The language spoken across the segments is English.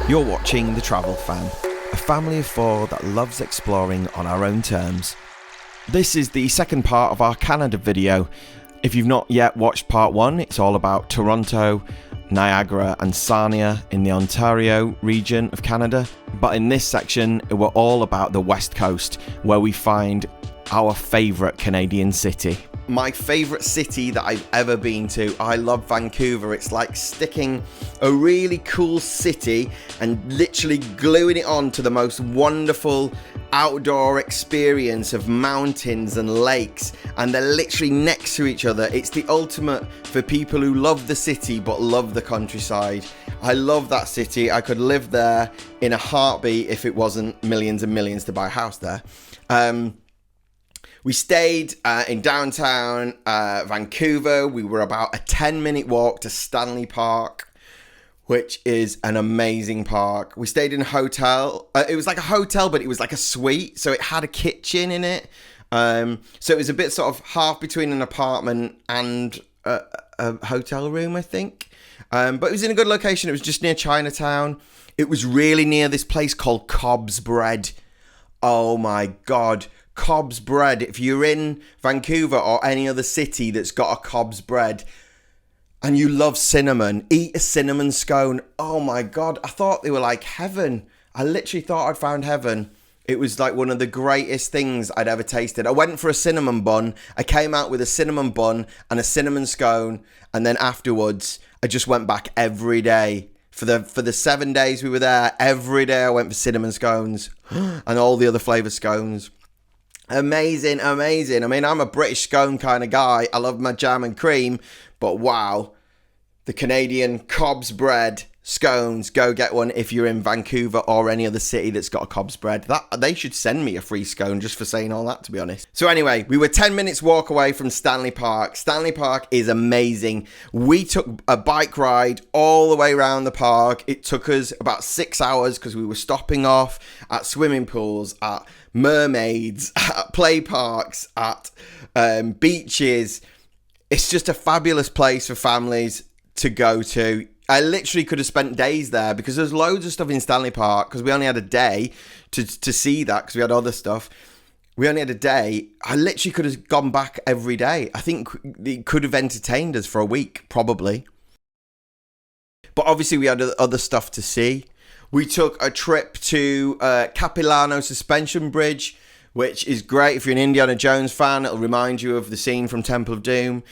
You're watching The Travel Fam, a family of four that loves exploring on our own terms. This is the second part of our Canada video. If you've not yet watched part one, it's all about Toronto, Niagara and Sarnia in the Ontario region of Canada. But in this section, we're all about the West Coast, where we find our favourite Canadian city. My favourite city that I've ever been to. I love Vancouver. It's like sticking a really cool city and literally gluing it on to the most wonderful outdoor experience of mountains and lakes, and they're literally next to each other. It's the ultimate for people who love the city but love the countryside. I love that city. I could live there in a heartbeat if it wasn't millions and millions to buy a house there. We stayed in downtown Vancouver. We were about a 10-minute walk to Stanley Park, which is an amazing park. We stayed in a hotel. It was like a hotel, but it was like a suite. So it had a kitchen in it. So it was a bit sort of half between an apartment and a hotel room, I think. But it was in a good location. It was just near Chinatown. It was really near this place called Cobs Bread. Oh my God. Cobs Bread. If you're in Vancouver or any other city that's got a Cobs Bread and you love cinnamon, eat a cinnamon scone. Oh my God, I thought they were like heaven. I literally thought I'd found heaven. It was like one of the greatest things I'd ever tasted. I went for a cinnamon bun. I came out with a cinnamon bun and a cinnamon scone, and then afterwards I just went back every day. For the 7 days we were there, every day I went for cinnamon scones and all the other flavour scones. Amazing. I mean, I'm a British scone kind of guy. I love my jam and cream, but wow, the Canadian Cobs Bread scones, go get one if you're in Vancouver or any other city that's got a Cobs Bread. They should send me a free scone just for saying all that, to be honest. So anyway, we were 10 minutes walk away from Stanley Park. Stanley Park is amazing. We took a bike ride all the way around the park. It took us about 6 hours because we were stopping off at swimming pools, at mermaids, at play parks, at beaches. It's just a fabulous place for families to go to. I literally could have spent days there because there's loads of stuff in Stanley Park, because we only had a day to see that because we had other stuff. We only had a day. I literally could have gone back every day. I think it could have entertained us for a week, probably. But obviously we had other stuff to see. We took a trip to Capilano Suspension Bridge, which is great. If you're an Indiana Jones fan, it'll remind you of the scene from Temple of Doom.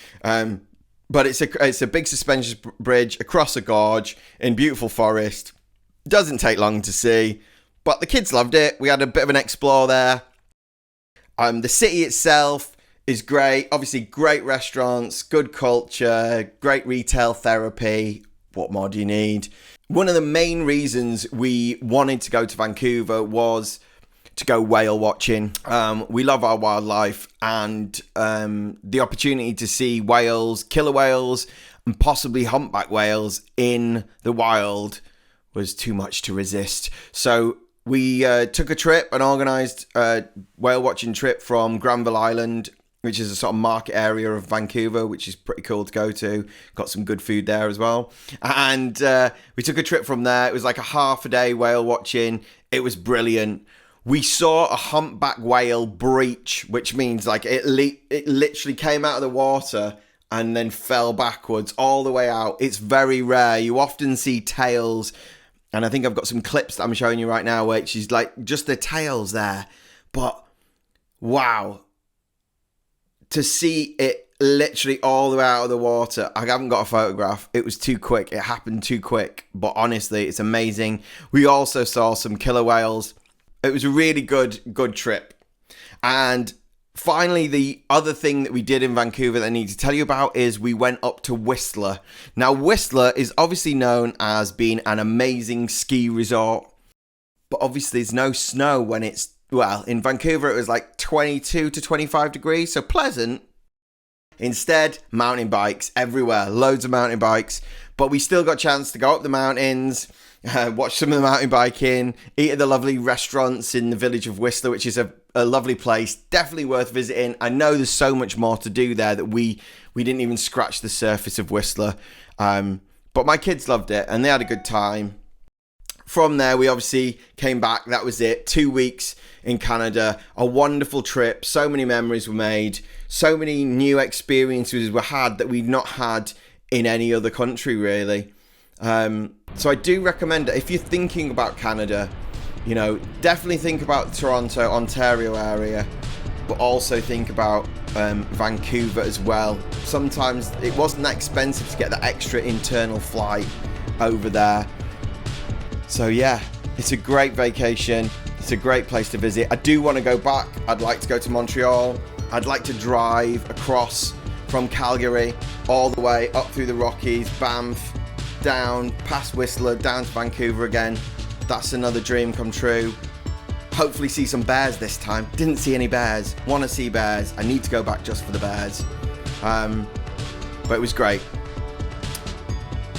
But it's a big suspension bridge across a gorge in beautiful forest. Doesn't take long to see, but the kids loved it. We had a bit of an explore there. The city itself is great. Obviously, great restaurants, good culture, great retail therapy. What more do you need? One of the main reasons we wanted to go to Vancouver was to go whale watching. We love our wildlife, and the opportunity to see whales, killer whales, and possibly humpback whales in the wild was too much to resist. So we took a trip, an organised whale watching trip from Granville Island, which is a sort of market area of Vancouver, which is pretty cool to go to. Got some good food there as well. And we took a trip from there. It was like a half a day whale watching. It was brilliant. We saw a humpback whale breach, which means like it literally came out of the water and then fell backwards all the way out. It's very rare. You often see tails, and I think I've got some clips that I'm showing you right now where she's like just the tails there. But wow, to see it literally all the way out of the water. I haven't got a photograph. It was too quick. It happened too quick. But honestly, it's amazing. We also saw some killer whales. It was a really good trip. And finally, the other thing that we did in Vancouver that I need to tell you about is we went up to Whistler. Now, Whistler is obviously known as being an amazing ski resort. But obviously, there's no snow when it's, well, in Vancouver, it was like 22 to 25 degrees, so pleasant. Instead, mountain bikes everywhere, loads of mountain bikes. But we still got a chance to go up the mountains, watch some of the mountain biking, eat at the lovely restaurants in the village of Whistler, which is a lovely place, definitely worth visiting. I know there's so much more to do there that we didn't even scratch the surface of Whistler. But my kids loved it and they had a good time. from there, we obviously came back. That was it. 2 weeks in Canada. A wonderful trip. So many memories were made. So many new experiences were had that we've not had in any other country, really. So I do recommend it. If you're thinking about Canada, you know, definitely think about Toronto, Ontario area, but also think about Vancouver as well. Sometimes it wasn't that expensive to get that extra internal flight over there. So yeah, it's a great vacation. It's a great place to visit. I do want to go back. I'd like to go to Montreal. I'd like to drive across from Calgary all the way up through the Rockies, Banff, down past Whistler, down to Vancouver again. That's another dream come true. Hopefully see some bears this time. Didn't see any bears. Want to see bears. I need to go back just for the bears. But it was great.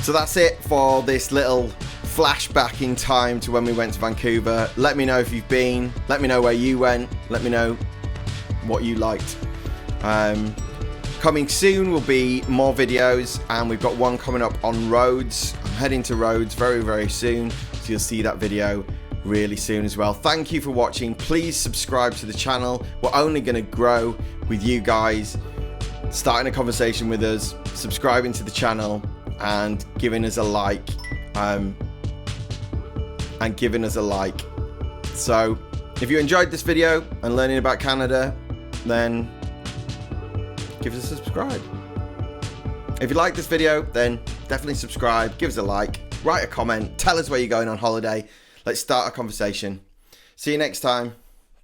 So that's it for this little flashback in time to when we went to Vancouver. Let me know if you've been. Let me know where you went. Let me know what you liked. Coming soon will be more videos, and we've got one coming up on Rhodes. I'm heading to Rhodes very, very soon, so you'll see that video really soon as well. Thank you for watching. Please subscribe to the channel. We're only going to grow with you guys starting a conversation with us, subscribing to the channel, and giving us a like. So if you enjoyed this video and learning about Canada, then give us a subscribe. If you like this video, then definitely subscribe, give us a like, write a comment, tell us where you're going on holiday. Let's start a conversation. See you next time.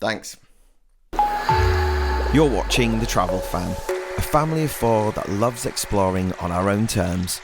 Thanks. You're watching The Travel Fam, a family of 4 that loves exploring on our own terms.